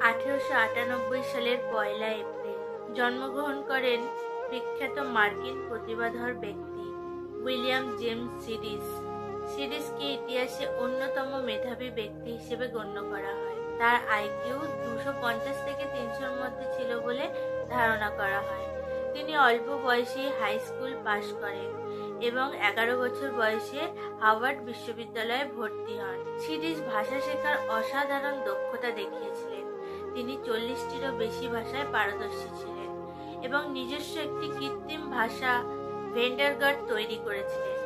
1898 সালের 1 এপ্রিল জন্মগ্রহণ করেন বিখ্যাত মার্কিন প্রতিভাধর ব্যক্তি উইলিয়াম জেমস সিডিস। সিডিসকে ইতিহাসে অন্যতম মেধাবী ব্যক্তি হিসেবে গণ্য করা হয়। তার আইকিউ 250 থেকে 300-র মধ্যে ছিল বলে ধারণা করা হয়। তিনি অল্প বয়সে হাই স্কুল পাশ করেন এবং 11 বছর বয়সে হার্ভার্ড বিশ্ববিদ্যালয়ে ভর্তি হন। সিডিস ভাষা শেখার অসাধারণ দক্ষতা দেখিয়েছিলেন। তিনি 40টিরও বেশি ভাষায় পারদর্শী ছিলেন এবং নিজস্ব একটি কৃত্রিম ভাষা ভেন্ডারগার্ড তৈরি করেছিলেন।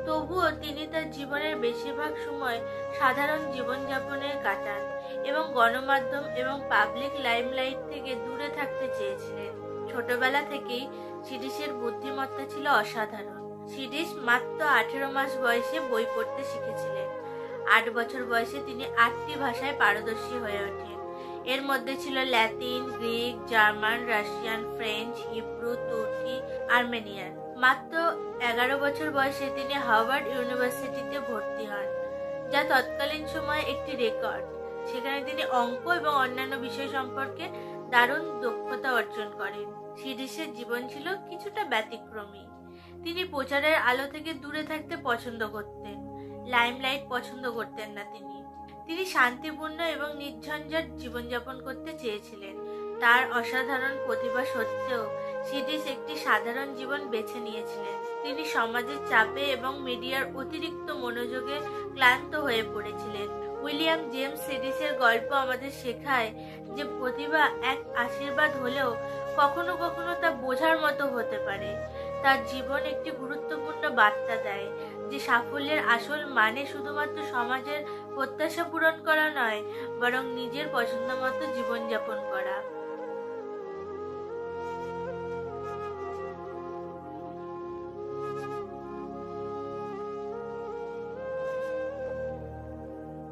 তবুও তিনি তার জীবনের বেশিরভাগ সময় সাধারণ জীবনযাপনে কাটান এবং গণমাধ্যম এবং পাবলিক লাইমলাইট থেকে দূরে থাকতে চেয়েছিলেন। ছোটবেলা থেকেই সিডিসের বুদ্ধিমত্তা ছিল অসাধারণ। সিডিস মাত্র 18 মাস বয়সে বই পড়তে শিখেছিলেন। 8 বছর বয়সে তিনি 8টি ভাষায় পারদর্শী হয়ে ওঠেন। এর মধ্যে ছিল Latin, Greek, German, Russian, French, Hebrew, তুর্কি, আর্মেনিয়ান। মাত্র 11 বছর বয়সে তিনি হার্ভার্ড ইউনিভার্সিটিতে ভর্তি হন, যা তৎকালীন সময়ে একটি রেকর্ড। সেখানে তিনি অঙ্ক এবং অন্যান্য বিষয় সম্পর্কে দারুণ দক্ষতা অর্জন করেন। সিডিসের জীবন ছিল কিছুটা ব্যতিক্রমী। তিনি প্রচারের আলো থেকে দূরে থাকতে পছন্দ করতেন। লাইমলাইট পছন্দ করতেন না। তিনি শান্তিপূর্ণ এবং নির্ঝঞ্ঝাট জীবনযাপন করতে চেয়েছিলেন। তার অসাধারণ প্রতিভা সত্ত্বেও সিডিস একটি সাধারণ জীবন বেছে নিয়েছিলেন। তিনি সমাজের চাপে এবং মিডিয়ার অতিরিক্ত মনোযোগে ক্লান্ত হয়ে পড়েছিলেন। উইলিয়াম জেমস সিডিসের গল্প আমাদের শেখায় যে প্রতিভা এক আশীর্বাদ হলেও কখনো কখনো তা বোঝার মতো হতে পারে। তার জীবন একটি গুরুত্বপূর্ণ বার্তা দেয় যে সাফল্যের আসল মানে শুধুমাত্র সমাজের প্রত্যাশা পূরণ করা নয়, বরং নিজের পছন্দ মতো জীবনযাপন করা।